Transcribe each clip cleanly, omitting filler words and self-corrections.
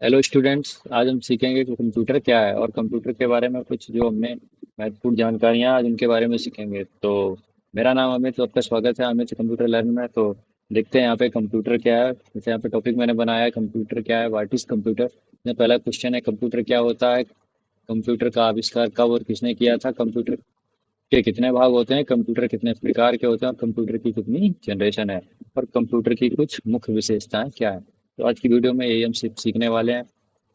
Hello students, आज हम सीखेंगे कि कंप्यूटर क्या है और कंप्यूटर के बारे में कुछ जो हमने महत्वपूर्ण जानकारियां आज उनके बारे में सीखेंगे। तो मेरा नाम अमित, तो आपका स्वागत है अमित कंप्यूटर लर्न में। तो देखते हैं यहाँ पे कंप्यूटर क्या है। जैसे यहाँ पे टॉपिक मैंने बनाया है, कंप्यूटर क्या है, व्हाट इज कंप्यूटर। पहला क्वेश्चन है, कंप्यूटर क्या होता है, कंप्यूटर का आविष्कार कब और किसने किया था, कंप्यूटर के कितने भाग होते हैं, कंप्यूटर कितने प्रकार के होते हैं और कंप्यूटर की कितनी जनरेशन है, और कंप्यूटर की कुछ मुख्य विशेषताएं क्या है। तो आज की वीडियो में यही हम सीखने वाले हैं।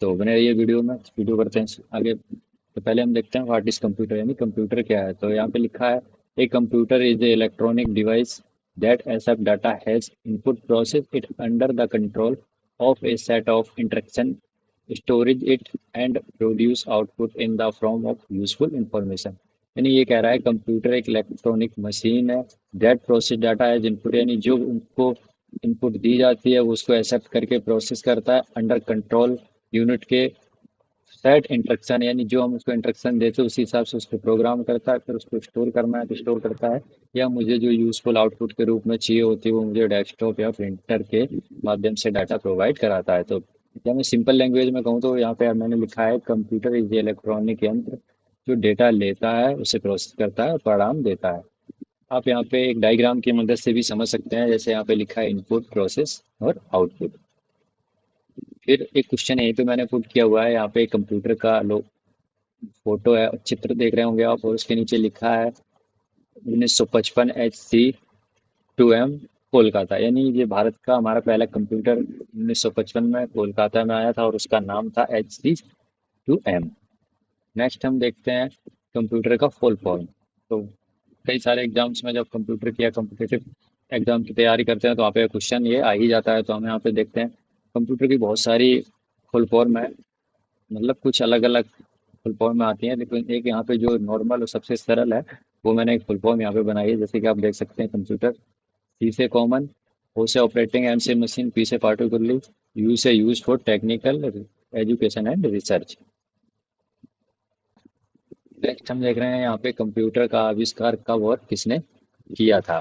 तो बने रहिए वीडियो में, वीडियो करते हैं आगे। तो पहले हम देखते हैं व्हाट इज कंप्यूटर, यानी कंप्यूटर क्या है। तो यहाँ पे लिखा है, a computer is a electronic device that accept data as input process it under the control of a set of instruction, storage it and produce output in the form of useful information। यानी ये कह रहा है computer एक electronic machine है that process data as input, यानी जो उनको इनपुट दी जाती है वो उसको एक्सेप्ट करके प्रोसेस करता है अंडर कंट्रोल यूनिट के सेट इंस्ट्रक्शन, यानी जो हम उसको इंस्ट्रक्शन देते हैं उसी हिसाब से उसको प्रोग्राम करता है। फिर उसको स्टोर करना है तो स्टोर करता है, या मुझे जो यूजफुल आउटपुट के रूप में चाहिए होती है वो मुझे डेस्कटॉप या प्रिंटर के माध्यम से डाटा प्रोवाइड कराता है। तो या मैं सिंपल लैंग्वेज में कहूँ तो यहाँ पे मैंने लिखा है, कंप्यूटर इज इलेक्ट्रॉनिक यंत्र जो डेटा लेता है, उसे प्रोसेस करता है और परिणाम देता है। आप यहाँ पे एक डायग्राम की मदद से भी समझ सकते हैं, जैसे यहाँ पे लिखा है इनपुट, प्रोसेस और आउटपुट। फिर एक क्वेश्चन यहीं पे मैंने पुट किया हुआ है, यहाँ पे कंप्यूटर का लो फोटो है, चित्र देख रहे होंगे आप, और उसके नीचे लिखा है 1955 HC2M कोलकाता, यानी ये भारत का हमारा पहला कंप्यूटर 1955 में कोलकाता में आया था और उसका नाम था HC2M। नेक्स्ट हम देखते हैं कंप्यूटर का फुल फॉर्म। तो कई सारे एग्जाम्स में जब कंप्यूटर की या कम्पिटिटिव एग्जाम की तैयारी करते हैं तो वहाँ पे क्वेश्चन ये आ ही जाता है। तो हम यहाँ पे देखते हैं, कंप्यूटर की बहुत सारी फुल फॉर्म है, मतलब कुछ अलग अलग फुल फॉर्म में आती हैं, लेकिन एक यहाँ पे जो नॉर्मल और सबसे सरल है वो मैंने एक फुल फॉर्म यहाँ पे बनाई है। जैसे कि आप देख सकते हैं, कंप्यूटर, सी से कॉमन, ओ से ऑपरेटिंग, एम से मशीन, पी से पार्टिकुलरली, यू से use for technical education and research. Next हम देख रहे हैं यहाँ पे, कंप्यूटर का आविष्कार कब और किसने किया था।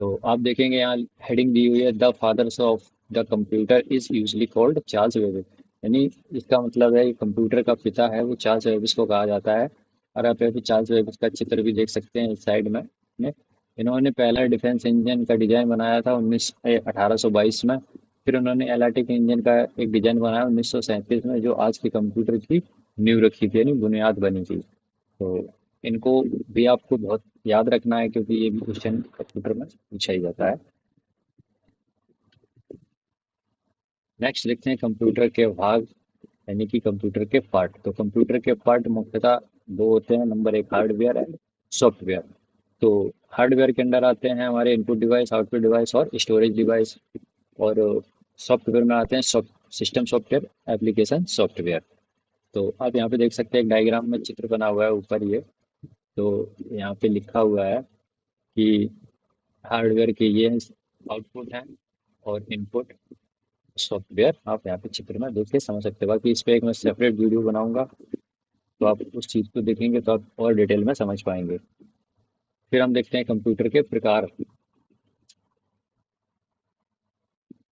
तो आप देखेंगे यहाँ हेडिंग दी हुई है, the fathers of the computer is usually called Charles Babbage. यानी इसका मतलब है कि कंप्यूटर का पिता है वो चार्ल्स वेबेज को कहा जाता है। और आप यहाँ पे चार्ल्स वेबेज का चित्र भी देख सकते हैं इस साइड में। इन्होंने पहला डिफेंस इंजन का डिजाइन बनाया था 1822 में। फिर उन्होंने एलाटिक इंजन का एक डिजाइन बनाया 1937 में, जो आज के कंप्यूटर की नींव रखी थी, यानी बुनियाद बनी थी। तो इनको भी आपको बहुत याद रखना है, क्योंकि ये भी क्वेश्चन कंप्यूटर में पूछा ही जाता है। नेक्स्ट देखते हैं कंप्यूटर के भाग, यानी कि कंप्यूटर के पार्ट। तो कंप्यूटर के पार्ट मुख्यतः दो होते हैं, नंबर एक हार्डवेयर है, सॉफ्टवेयर। तो हार्डवेयर के अंदर आते हैं हमारे इनपुट डिवाइस, आउटपुट डिवाइस और स्टोरेज डिवाइस। और सॉफ्टवेयर में आते हैं सिस्टम सॉफ्टवेयर, एप्लीकेशन सॉफ्टवेयर। तो आप यहाँ पे देख सकते हैं एक डायग्राम में चित्र बना हुआ है ऊपर ये। तो यहाँ पे लिखा हुआ है कि हार्डवेयर के ये आउटपुट हैं और इनपुट सॉफ्टवेयर आप यहाँ पे चित्र में देख के समझ सकते हो। बाकी इस पे एक मैं सेपरेट वीडियो बनाऊंगा, तो आप उस चीज़ को देखेंगे तो आप और डिटेल में समझ पाएंगे। फिर हम देखते हैं कंप्यूटर के प्रकार।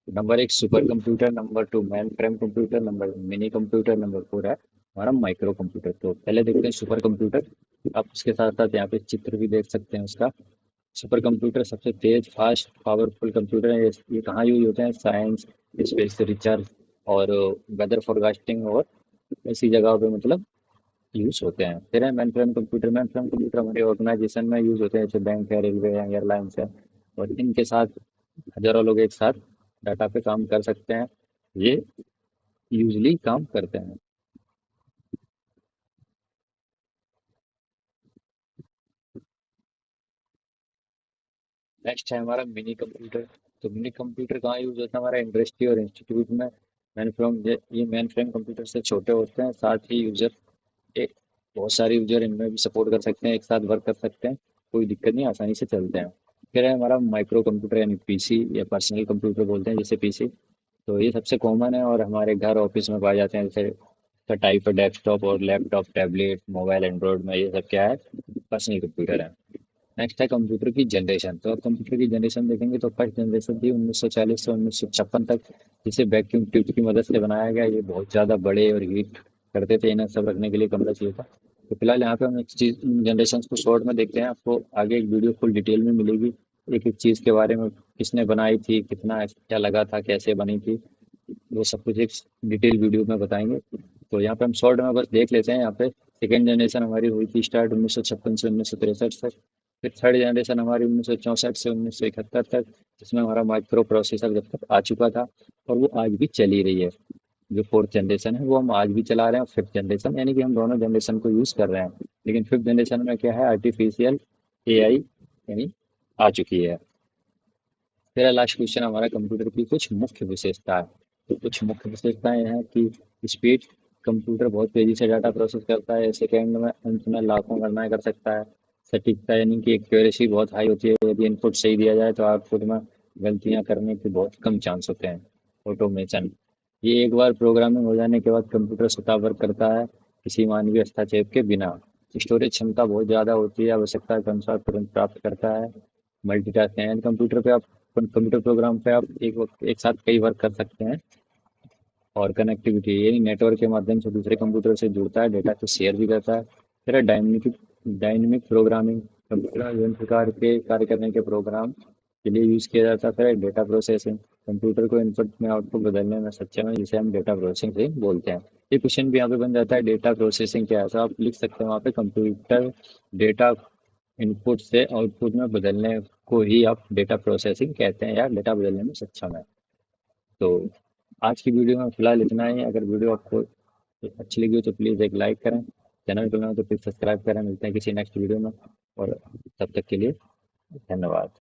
नंबर एक super computer, number two main frame computer, number mini computer, number four है हमारा माइक्रो कंप्यूटर। तो पहले देखते हैं सुपर कंप्यूटर। आप उसके साथ साथ यहाँ पे चित्र भी देख सकते हैं उसका। सुपर कंप्यूटर सबसे तेज, फास्ट, पावरफुल कंप्यूटर है। ये कहाँ यूज होते हैं, साइंस, स्पेस रिसर्च और वेदर फोरकास्टिंग और ऐसी जगहों पे मतलब यूज होते हैं। फिर है main frame computer. Main frame computer हमारे ऑर्गेनाइजेशन में यूज होते हैं, जैसे बैंक है, रेलवे है, एयरलाइंस है, और इनके साथ हजारों लोग एक साथ डाटा पे काम कर सकते हैं। ये यूजली काम करते हैं। नेक्स्ट है हमारा मिनी कंप्यूटर। तो मिनी कंप्यूटर कहाँ यूज होता है, हमारा इंडस्ट्री और इंस्टीट्यूट में। मेन फ्रेम, ये मेन फ्रेम कंप्यूटर से छोटे होते हैं, साथ ही यूजर एक बहुत सारे यूजर इनमें भी सपोर्ट कर सकते हैं, एक साथ वर्क कर सकते हैं, कोई दिक्कत नहीं, आसानी से चलते हैं। फिर है हमारा माइक्रो कंप्यूटर, यानी पीसी या पर्सनल कंप्यूटर बोलते हैं जैसे पीसी। तो ये सबसे कॉमन है और हमारे घर ऑफिस में पाए जाते हैं, जैसे इसका टाइप है डेस्कटॉप और लैपटॉप, टैबलेट, मोबाइल, एंड्रॉयड में ये सब क्या है, पर्सनल कंप्यूटर है। नेक्स्ट है कंप्यूटर की जनरेशन। तो अब कंप्यूटर की जनरेशन देखेंगे तो फर्स्ट जनरेशन थी 1940 से 1956 तक, जिसे वैक्यूम ट्यूब की मदद से बनाया गया। ये बहुत ज़्यादा बड़े और हीट करते थे, इन्हें सब रखने के लिए कमरा चाहिए था। तो फिलहाल यहाँ पे हम एक चीज़ जनरेशन को शॉर्ट में देखते हैं। आपको आगे एक वीडियो फुल डिटेल में मिलेगी, एक एक चीज़ के बारे में, किसने बनाई थी, कितना क्या लगा था, कैसे बनी थी, वो सब कुछ एक डिटेल वीडियो में बताएंगे। तो यहाँ पे हम शॉर्ट में बस देख लेते हैं। यहाँ पे सेकेंड जनरेशन हमारी हुई थी स्टार्ट 1956 से 1963 तक। फिर थर्ड जनरेशन हमारी 1964 से 1971 तक, जिसमें हमारा माइक्रो प्रोसेसर जब तक आ चुका था, और वो आज भी चली रही है। जो फोर्थ जनरेशन है वो हम आज भी चला रहे हैं। फिफ्थ जनरेशन यानी कि हम दोनों जनरेशन को यूज़ कर रहे हैं। लेकिन फिफ्थ जनरेशन में क्या है, आर्टिफिशियल एआई यानी आ चुकी है। मेरा लास्ट क्वेश्चन हमारा कंप्यूटर की कुछ मुख्य विशेषता है। तो कुछ मुख्य विशेषताएं हैं कि स्पीड, कंप्यूटर बहुत तेजी से डाटा प्रोसेस करता है, सेकेंड में अंत में लाखों गणनाएं कर सकता है। सटीकता यानी कि एक्यूरेसी बहुत हाई होती है, यदि इनपुट सही दिया जाए तो आउटपुट में गलतियां करने के बहुत कम चांस होते हैं। ऑटोमेशन, ये एक बार प्रोग्रामिंग हो जाने के बाद कंप्यूटर स्वतः वर्क करता है, किसी मानवीय हस्तक्षेप के बिना। स्टोरेज क्षमता बहुत ज़्यादा होती है, आवश्यकता के अनुसार तुरंत प्राप्त करता है। मल्टीटास्किंग यानी कंप्यूटर पे आप कंप्यूटर प्रोग्राम पे आप एक वक्त एक साथ कई वर्क कर सकते हैं। और कनेक्टिविटी यानी नेटवर्क के माध्यम से दूसरे कंप्यूटर से जुड़ता है, डेटा को शेयर भी करता है। फिर है डायनेमिक डायनेमिक प्रोग्रामिंग, कंप्यूटर विभिन्न प्रकार के कार्य करने के प्रोग्राम के लिए यूज़ किया जाता है। फिर है डेटा प्रोसेसिंग, कंप्यूटर को इनपुट में आउटपुट बदलने में सक्षम है, जिसे हम डेटा प्रोसेसिंग से बोलते हैं। ये क्वेश्चन भी यहाँ पे बन जाता है, डेटा प्रोसेसिंग क्या है। तो आप लिख सकते हैं वहाँ पे, कंप्यूटर डेटा इनपुट से आउटपुट में बदलने को ही आप डेटा प्रोसेसिंग कहते हैं, या डेटा बदलने में सक्षम है। तो आज की वीडियो में फिलहाल इतना ही। अगर वीडियो आपको अच्छी लगी हो तो प्लीज़ एक लाइक करें, चैनल को नया हो तो प्लीज़ सब्सक्राइब करें। मिलते हैं किसी नेक्स्ट वीडियो में, और तब तक के लिए धन्यवाद।